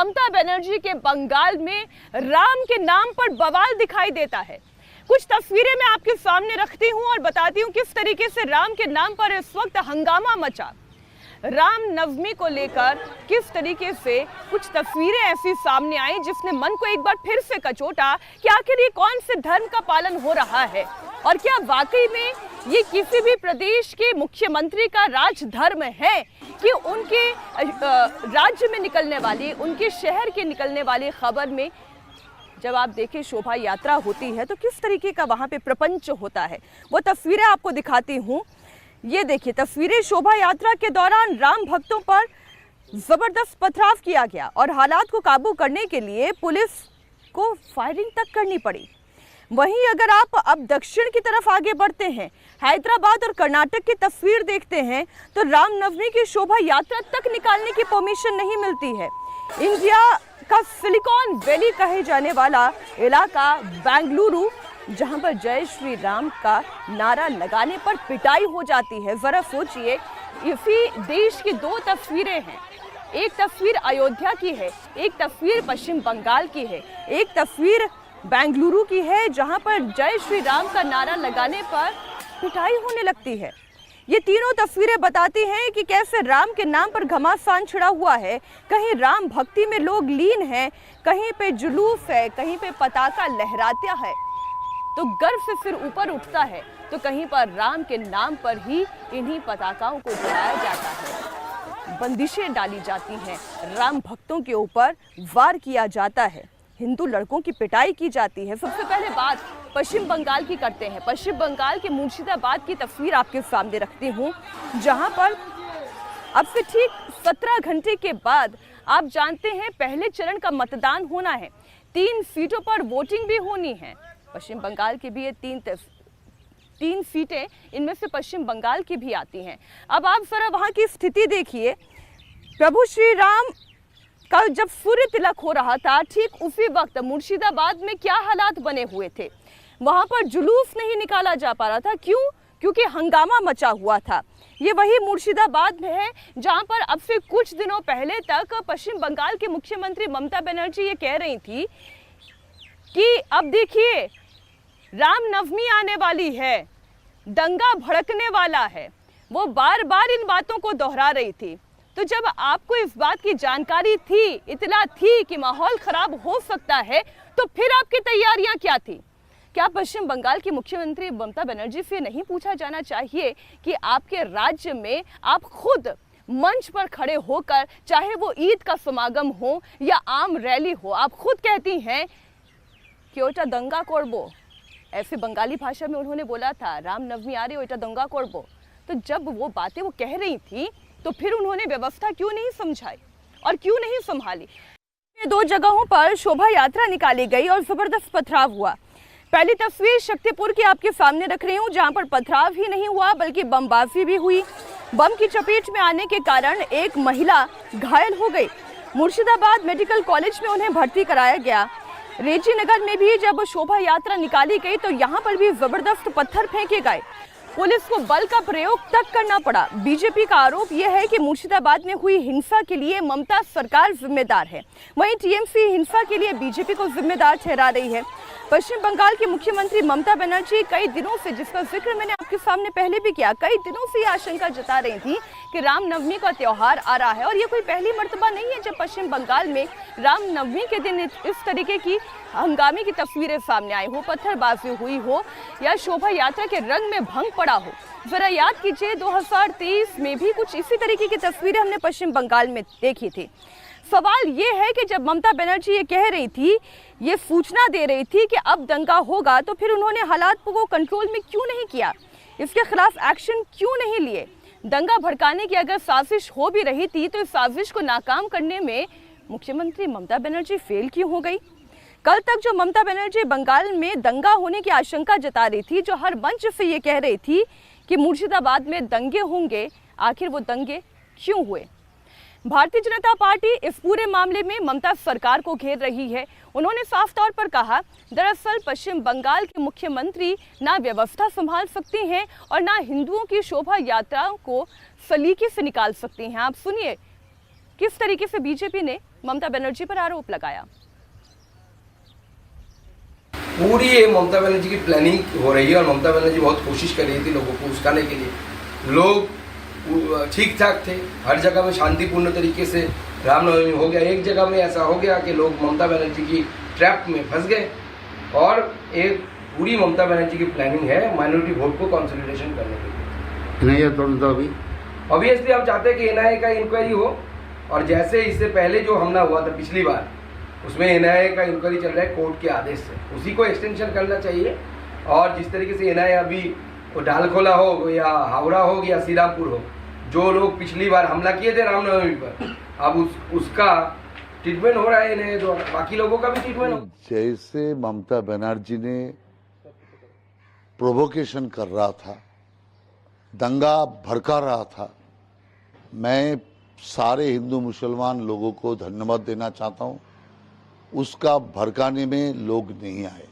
ममता बनर्जी के बंगाल में राम के नाम पर बवाल दिखाई देता है। कुछ तस्वीरें मैं आपके सामने रखती हूं और बताती हूं किस तरीके से राम के नाम पर इस वक्त हंगामा मचा। राम नवमी को लेकर किस तरीके से कुछ तस्वीरें ऐसी सामने आई जिसने मन को एक बार फिर से कचोटा कि आखिर ये कौन से धर्म का पालन हो रहा है और क्या वाकई में ये किसी भी प्रदेश के मुख्यमंत्री का राजधर्म है कि उनके राज्य में निकलने वाली, उनके शहर के निकलने वाली खबर में जब आप देखें शोभा यात्रा होती है तो किस तरीके का वहाँ पे प्रपंच होता है। वो तस्वीरें आपको दिखाती हूँ। ये देखिए तस्वीरें, शोभा यात्रा के दौरान राम भक्तों पर जबरदस्त पथराव किया गया और हालात को काबू करने के लिए पुलिस को फायरिंग तक करनी पड़ी। वहीं अगर आप अब दक्षिण की तरफ आगे बढ़ते हैं, हैदराबाद और कर्नाटक की तस्वीर देखते हैं तो रामनवमी की शोभा यात्रा तक निकालने की परमिशन नहीं मिलती है। इंडिया का सिलिकॉन वैली कहे जाने वाला इलाका बेंगलुरु, जहां पर जय श्री राम का नारा लगाने पर पिटाई हो जाती है। जरा सोचिए, इसी देश की दो तस्वीरें हैं। एक तस्वीर अयोध्या की है, एक तस्वीर पश्चिम बंगाल की है, एक तस्वीर बेंगलुरु की है जहां पर जय श्री राम का नारा लगाने पर पिटाई होने लगती है। ये तीनों तस्वीरें बताती हैं कि कैसे राम के नाम पर घमासान छिड़ा हुआ है। कहीं राम भक्ति में लोग लीन हैं, कहीं पे जुलूस है, कहीं पे पताका लहराता है तो गर्व से सिर ऊपर उठता है, तो कहीं पर राम के नाम पर ही इन्हीं पताकाओं को जलाया जाता है, बंदिशें डाली जाती हैं, राम भक्तों के ऊपर वार किया जाता है, हिंदू लड़कों की पिटाई की जाती है। सबसे पहले बात पश्चिम बंगाल की करते हैं। पश्चिम बंगाल के मुर्शिदाबाद की तस्वीर आपके सामने रखती हूँ, जहाँ पर अब से ठीक 17 घंटे के बाद आप जानते हैं पहले चरण का मतदान होना है। 3 सीटों पर वोटिंग भी होनी है। पश्चिम बंगाल की भी ये तीन सीटें, इनमें से पश्चिम बंगाल की भी आती हैं। अब आप जरा वहाँ की स्थिति देखिए। प्रभु श्री राम का जब सूर्य तिलक हो रहा था, ठीक उसी वक्त मुर्शिदाबाद में क्या हालात बने हुए थे। वहाँ पर जुलूस नहीं निकाला जा पा रहा था। क्यों? क्योंकि हंगामा मचा हुआ था। ये वही मुर्शिदाबाद में है जहाँ पर अब से कुछ दिनों पहले तक पश्चिम बंगाल के मुख्यमंत्री ममता बनर्जी ये कह रही थी कि अब देखिए रामनवमी आने वाली है, दंगा भड़कने वाला है। वो बार बार इन बातों को दोहरा रही थी। तो जब आपको इस बात की जानकारी थी, इतला थी कि माहौल खराब हो सकता है, तो फिर आपकी तैयारियां क्या थी? क्या पश्चिम बंगाल की मुख्यमंत्री ममता बनर्जी से नहीं पूछा जाना चाहिए कि आपके राज्य में आप खुद मंच पर खड़े होकर, चाहे वो ईद का समागम हो या आम रैली हो, आप खुद कहती हैं कि ओटा दंगा करबो, ऐसे बंगाली भाषा में उन्होंने बोला था, रामनवमी आ रही ओटा दंगा करबो। तो जब वो बातें वो कह रही थी तो फिर उन्होंने व्यवस्था क्यों नहीं समझाई और क्यों नहीं संभाली? 2 जगहों पर शोभा यात्रा निकाली गई और जबरदस्त पथराव हुआ। पहली तस्वीर शक्तिपुर की आपके सामने रख रही हूँ, जहाँ पर पथराव ही नहीं हुआ बल्कि बमबाजी भी हुई। बम की चपेट में आने के कारण एक महिला घायल हो गई। मुर्शिदाबाद मेडिकल कॉलेज में उन्हें भर्ती कराया गया। रेजी नगर में भी जब शोभा यात्रा निकाली गई तो यहाँ पर भी जबरदस्त पत्थर फेंके गए। पुलिस को बल का प्रयोग तक करना पड़ा। बीजेपी का आरोप यह है कि मुर्शिदाबाद में हुई हिंसा के लिए ममता सरकार जिम्मेदार है, वहीं टीएमसी हिंसा के लिए बीजेपी को जिम्मेदार ठहरा रही है। पश्चिम बंगाल की मुख्यमंत्री ममता बनर्जी कई दिनों से, जिसका जिक्र मैंने आपके सामने पहले भी किया, कई दिनों से ये आशंका जता रही थी कि रामनवमी का त्यौहार आ रहा है और ये कोई पहली मर्तबा नहीं है जब पश्चिम बंगाल में रामनवमी के दिन इस तरीके की हंगामे की तस्वीरें सामने आई हो, पत्थरबाजी हुई हो या शोभा यात्रा के रंग में भंग पड़ा हो। जरा याद कीजिए 2023 में भी कुछ इसी तरीके की तस्वीरें हमने पश्चिम बंगाल में देखी थी। सवाल ये है कि जब ममता बनर्जी ये कह रही थी, ये सूचना दे रही थी कि अब दंगा होगा, तो फिर उन्होंने हालात को कंट्रोल में क्यों नहीं किया? इसके खिलाफ एक्शन क्यों नहीं लिए? दंगा भड़काने की अगर साजिश हो भी रही थी तो इस साजिश को नाकाम करने में मुख्यमंत्री ममता बनर्जी फेल क्यों हो गई? कल तक जो ममता बनर्जी बंगाल में दंगा होने की आशंका जता रही थी, जो हर मंच से ये कह रही थी कि मुर्शिदाबाद में दंगे होंगे, आखिर वो दंगे क्यों हुए? भारतीय जनता पार्टी इस पूरे मामले में ममता सरकार को घेर रही है। उन्होंने साफ तौर पर कहा, दरअसल पश्चिम बंगाल के मुख्यमंत्री ना व्यवस्था संभाल सकती हैं और ना हिंदुओं की शोभा यात्राओं को सलीके से निकाल सकती हैं। आप सुनिए किस तरीके से बीजेपी ने ममता बनर्जी पर आरोप लगाया। पूरी ये ममता बनर्जी की प्लानिंग हो रही है और ममता बनर्जी बहुत कोशिश कर रही थी लोगों को उस्काने के लिए। लोग ठीक ठाक थे, हर जगह में शांतिपूर्ण तरीके से रामनवमी हो गया। एक जगह में ऐसा हो गया कि लोग ममता बनर्जी की ट्रैप में फंस गए और एक पूरी ममता बनर्जी की प्लानिंग है माइनॉरिटी वोट को कंसोलिडेशन करने के लिए। नहीं ऑब्वियसली हम चाहते हैं कि एनआईए का इंक्वायरी हो और जैसे इससे पहले जो हमला हुआ था पिछली बार, उसमें एनआईए का इंक्वायरी चल रहा है कोर्ट के आदेश से, उसी को एक्सटेंशन करना चाहिए। और जिस तरीके से एनआईए अभी डालखोला हो या हावड़ा हो या श्रीरामपुर हो, जो लोग पिछली बार हमला किए थे रामनवमी पर, अब उसका ट्रीटमेंट हो रहा है इन्हें, जो बाकी लोगों का भी ट्रीटमेंट हो। जैसे ममता बनर्जी ने प्रोवोकेशन कर रहा था, दंगा भड़का रहा था, मैं सारे हिंदू मुसलमान लोगों को धन्यवाद देना चाहता हूं। उसका भड़काने में लोग नहीं आए।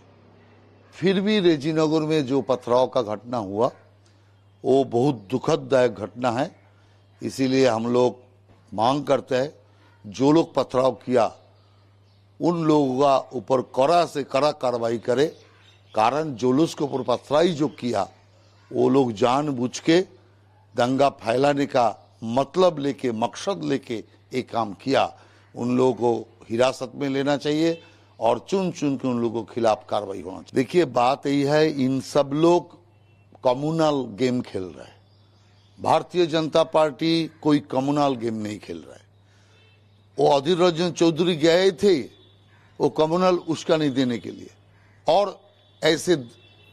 फिर भी रेजीनगर में जो पथराव का घटना हुआ वो बहुत दुखददायक घटना है। इसीलिए हम लोग मांग करते हैं जो लोग पथराव किया उन लोगों का ऊपर कड़ा से कड़ा कार्रवाई करे। कारण जुलूस के ऊपर पथराई जो किया वो लोग जानबूझ के दंगा फैलाने का मतलब लेके, मकसद लेके एक काम किया। उन लोगों को हिरासत में लेना चाहिए और चुन चुन के उन लोगों के खिलाफ कार्रवाई होना चाहिए। देखिए बात यही है, इन सब लोग कम्युनल गेम खेल रहे हैं। भारतीय जनता पार्टी कोई कम्युनल गेम नहीं खेल रहा है। वो अधीर रंजन चौधरी गए थे वो कम्युनल उस्कानी देने के लिए और ऐसे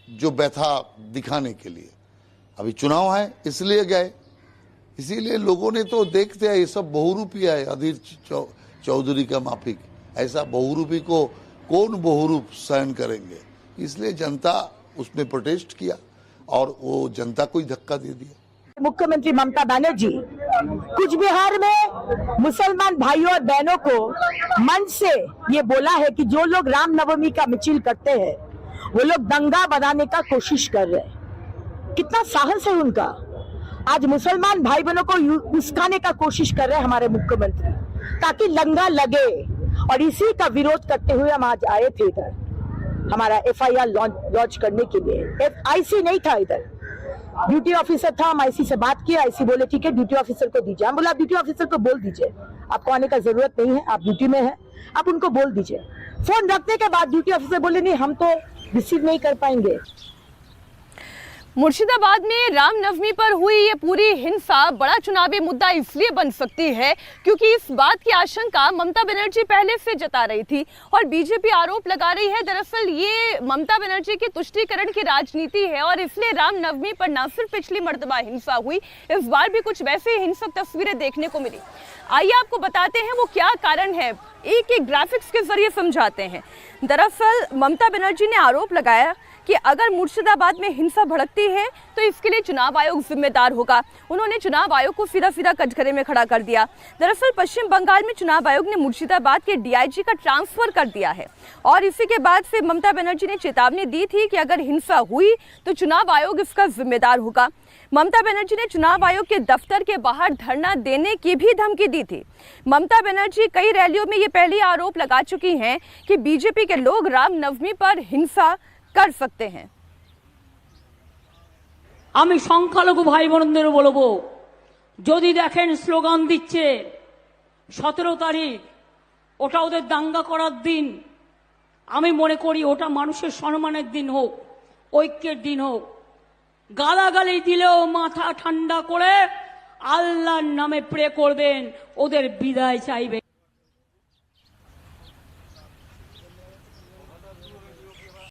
जो व्यथा दिखाने के लिए। अभी चुनाव है इसलिए गए, इसीलिए लोगों ने तो देखते हैं ये सब बहुरूपी है अधीर चौधरी का माफिक। ऐसा बहुरूपी को कौन बहुरूप सहन करेंगे, इसलिए जनता उसमें प्रोटेस्ट किया और वो जनता को ही धक्का दे दिया। मुख्यमंत्री ममता बनर्जी कुछ बिहार में मुसलमान भाइयों और बहनों को मन से ये बोला है कि जो लोग रामनवमी का मिছিল करते हैं वो लोग दंगा बनाने का कोशिश कर रहे हैं। कितना साहस है उनका। आज मुसलमान भाई बहनों को उस्काने का कोशिश कर रहे हैं हमारे मुख्यमंत्री, ताकि दंगा लगे। और इसी का विरोध करते हुए हम आज आए थे इधर हमारा एफआईआर लॉन्च करने के लिए। आईसी नहीं था इधर, ड्यूटी ऑफिसर था। हम आईसी से बात किया, आईसी बोले ठीक है ड्यूटी ऑफिसर को दीजिए। हम बोला ड्यूटी ऑफिसर को बोल दीजिए आपको आने का जरूरत नहीं है, आप ड्यूटी में है, आप उनको बोल दीजिए। फोन रखने के बाद ड्यूटी ऑफिसर बोले नहीं हम तो रिसीव नहीं कर पाएंगे। मुर्शिदाबाद में रामनवमी पर हुई ये पूरी हिंसा बड़ा चुनावी मुद्दा इसलिए बन सकती है क्योंकि इस बात की आशंका ममता बनर्जी पहले से जता रही थी और बीजेपी आरोप लगा रही है दरअसल ये ममता बनर्जी की तुष्टीकरण की राजनीति है और इसलिए रामनवमी पर न सिर्फ पिछली मर्तबा हिंसा हुई, इस बार भी कुछ वैसे हिंसक तस्वीरें देखने को मिली। आइए आपको बताते हैं वो क्या कारण है, एक एक ग्राफिक्स के जरिए समझाते हैं। दरअसल ममता बनर्जी ने आरोप लगाया कि अगर मुर्शिदाबाद में हिंसा भड़कती है तो इसके लिए चुनाव आयोग जिम्मेदार होगा। उन्होंने चुनाव आयोग को सीधा कटघरे में खड़ा कर दिया। दरअसल पश्चिम बंगाल में चुनाव आयोग ने मुर्शिदाबाद के डीआईजी का ट्रांसफर कर दिया है और इसी के बाद से ममता बनर्जी ने चेतावनी दी थी कि अगर हिंसा हुई तो चुनाव आयोग इसका जिम्मेदार होगा। ममता बनर्जी ने चुनाव आयोग के दफ्तर के बाहर धरना देने की भी धमकी दी थी। ममता बनर्जी कई रैलियों में ये पहले आरोप लगा चुकी हैं कि बीजेपी के लोग रामनवमी पर हिंसा कर सकते हैं। আমি সংখ্যালঘু ভাই বোনদের বলবো যদি দেখেন স্লোগান দিচ্ছে 17 তারিখ ওটা ওদের দাঙ্গা করার দিন, আমি মনে করি ওটা মানুষের সম্মানের দিন হোক, ঐক্যের দিন হোক। গালাগালি দিলেও মাথা ঠান্ডা করে আল্লাহর নামে প্রে করবেন, ওদের বিদায় চাইবেন।